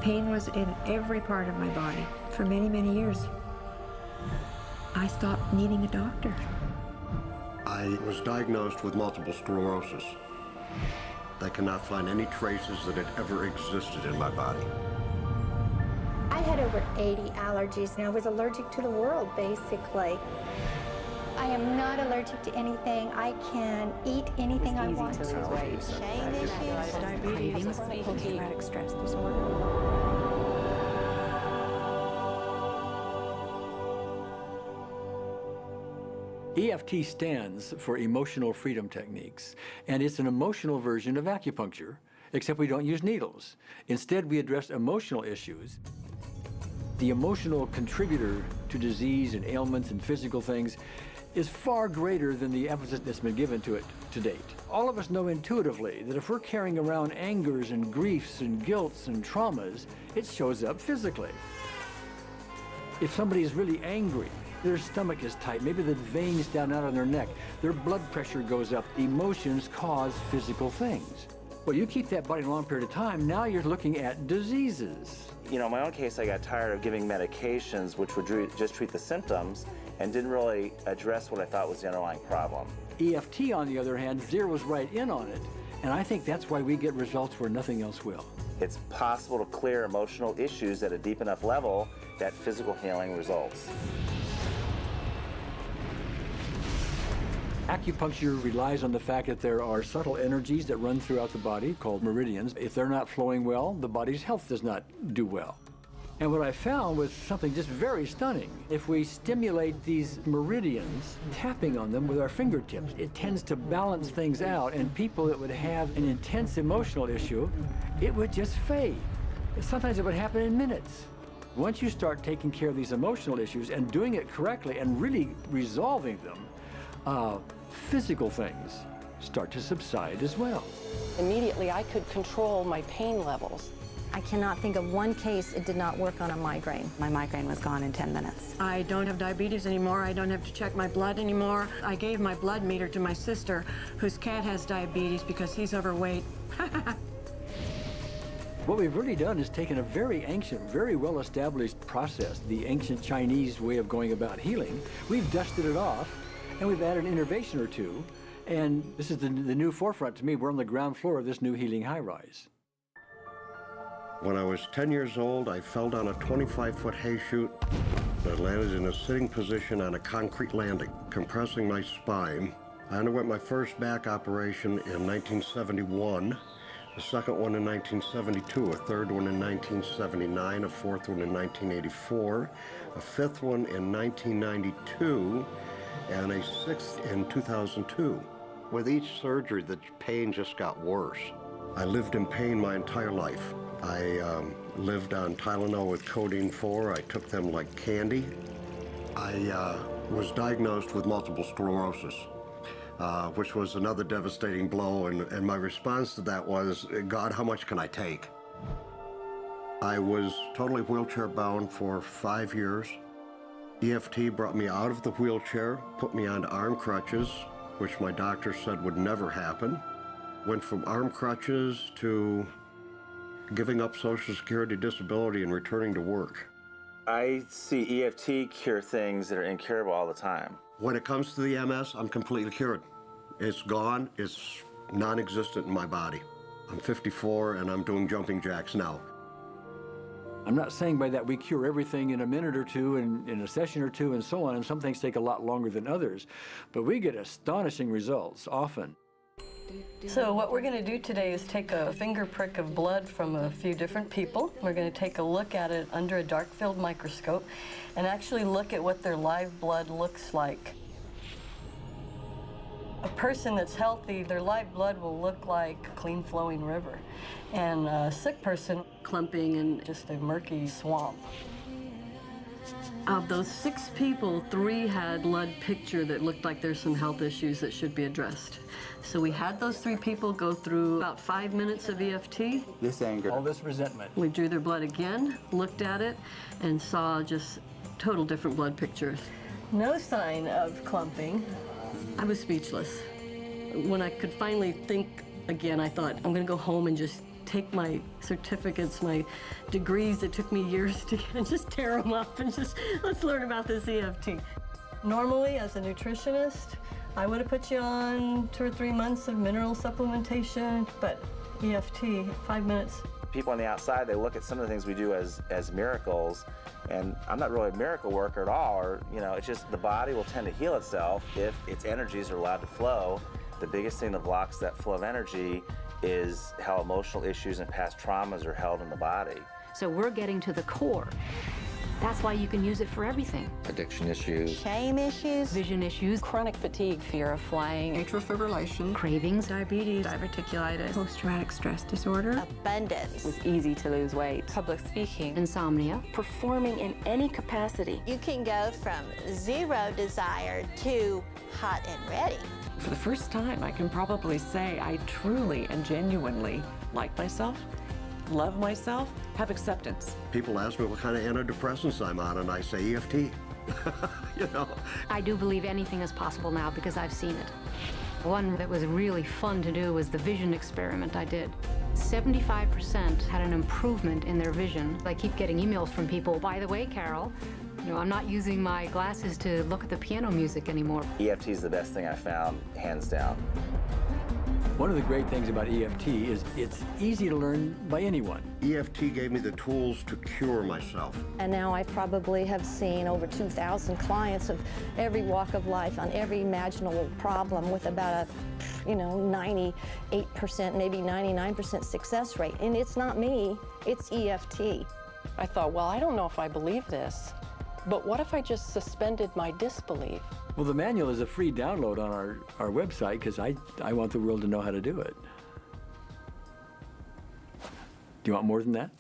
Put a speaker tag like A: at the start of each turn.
A: Pain was in every part of my body for many, many years. I stopped needing a doctor.
B: I was diagnosed with multiple sclerosis. They cannot find any traces that it ever existed in my body.
C: I had over 80 allergies, and I was allergic to the world, basically. I am not allergic to anything. I can eat anything I want to.
D: Shame issues,
A: Diabetes, post-traumatic stress disorder.
E: EFT stands for Emotional Freedom Techniques, and it's an emotional version of acupuncture, except we don't use needles. Instead, we address emotional issues. The emotional contributor to disease and ailments and physical things is far greater than the emphasis that's been given to it to date. All of us know intuitively that if we're carrying around angers and griefs and guilts and traumas, it shows up physically. If somebody is really angry, their stomach is tight, maybe the veins down out on their neck, their blood pressure goes up. Emotions cause physical things. Well, you keep that body a long period of time, now you're looking at diseases.
F: You know, in my own case, I got tired of giving medications which would just treat the symptoms and didn't really address what I thought was the underlying problem.
E: EFT, on the other hand, zeroes right in on it, and I think that's why we get results where nothing else will.
F: It's possible to clear emotional issues at a deep enough level that physical healing results.
E: Acupuncture relies on the fact that there are subtle energies that run throughout the body called meridians. If they're not flowing well, the body's health does not do well. And what I found was something just very stunning. If we stimulate these meridians, tapping on them with our fingertips, it tends to balance things out, and people that would have an intense emotional issue, it would just fade. Sometimes it would happen in minutes. Once you start taking care of these emotional issues and doing it correctly and really resolving them, physical things start to subside as well.
G: Immediately, I could control my pain levels.
D: I cannot think of one case it did not work on a migraine.
H: My migraine was gone in 10 minutes.
A: I don't have diabetes anymore. I don't have to check my blood anymore. I gave my blood meter to my sister, whose cat has diabetes because he's overweight.
E: What we've really done is taken a very ancient, very well-established process, the ancient Chinese way of going about healing. We've dusted it off, and we've added an innovation or two, and this is the new forefront to me. We're on the ground floor of this new healing high-rise.
B: When I was 10 years old, I fell down a 25-foot hay chute that landed in a sitting position on a concrete landing, compressing my spine. I underwent my first back operation in 1971, a second one in 1972, a third one in 1979, a fourth one in 1984, a fifth one in 1992, and a sixth in 2002. With each surgery, the pain just got worse. I lived in pain my entire life. I lived on Tylenol with codeine 4. I took them like candy. I was diagnosed with multiple sclerosis, which was another devastating blow, and my response to that was, God, how much can I take? I was totally wheelchair bound for 5 years. EFT brought me out of the wheelchair, put me on arm crutches, which my doctor said would never happen. Went from arm crutches to giving up Social Security disability and returning to work.
F: I see EFT cure things that are incurable all the time.
B: When it comes to the MS, I'm completely cured. It's gone, it's non-existent in my body. I'm 54 and I'm doing jumping jacks now.
E: I'm not saying by that we cure everything in a minute or two and in a session or two and so on, and some things take a lot longer than others, but we get astonishing results often.
I: So what we're going to do today is take a finger prick of blood from a few different people. We're going to take a look at it under a dark field microscope and actually look at what their live blood looks like. A person that's healthy, their live blood will look like a clean flowing river, and a sick person, clumping in just a murky swamp. Of those 6 people, 3 had blood picture that looked like there's some health issues that should be addressed. So we had those 3 people go through about 5 minutes of EFT.
F: This anger.
E: All this resentment.
I: We drew their blood again, looked at it, and saw just total different blood pictures. No sign of clumping. I was speechless. When I could finally think again, I thought, I'm gonna go home and just
A: take my certificates, my degrees that took me years to get, and just tear them up and just, let's learn about this EFT. Normally, as a nutritionist, I would have put you on 2 or 3 months of mineral supplementation, but EFT, 5 minutes.
F: People on the outside, they look at some of the things we do as miracles, and I'm not really a miracle worker at all, or, you know, it's just the body will tend to heal itself if its energies are allowed to flow. The biggest thing that blocks that flow of energy is how emotional issues and past traumas are held in the body.
J: So we're getting to the core. That's why you can use it for everything.
F: Addiction issues.
D: Shame issues.
J: Vision issues,
G: Chronic fatigue, fear of flying,
A: Atrial fibrillation,
J: cravings,
A: diabetes, diverticulitis, post-traumatic stress disorder.
D: Abundance.
G: was easy to lose weight.
H: Public speaking.
J: insomnia.
G: Performing in any capacity.
C: You can go from zero desire to hot and ready.
K: For the first time, I can probably say I truly and genuinely like myself, love myself, have acceptance.
B: People ask me what kind of antidepressants I'm on, and I say EFT. You know?
J: I do believe anything is possible now because I've seen it. One that was really fun to do was the vision experiment I did. 75% had an improvement in their vision. I keep getting emails from people, by the way, Carol, you know, I'm not using my glasses to look at the piano music anymore.
F: EFT is the best thing I found, hands down.
E: One of the great things about EFT is it's easy to learn by anyone.
B: EFT gave me the tools to cure myself.
D: And now I probably have seen over 2,000 clients of every walk of life on every imaginable problem with about a, 98%, maybe 99% success rate. And it's not me, it's EFT.
G: I thought, well, I don't know if I believe this, but what if I just suspended my disbelief?
E: Well, the manual is a free download on our website because I want the world to know how to do it. Do you want more than that?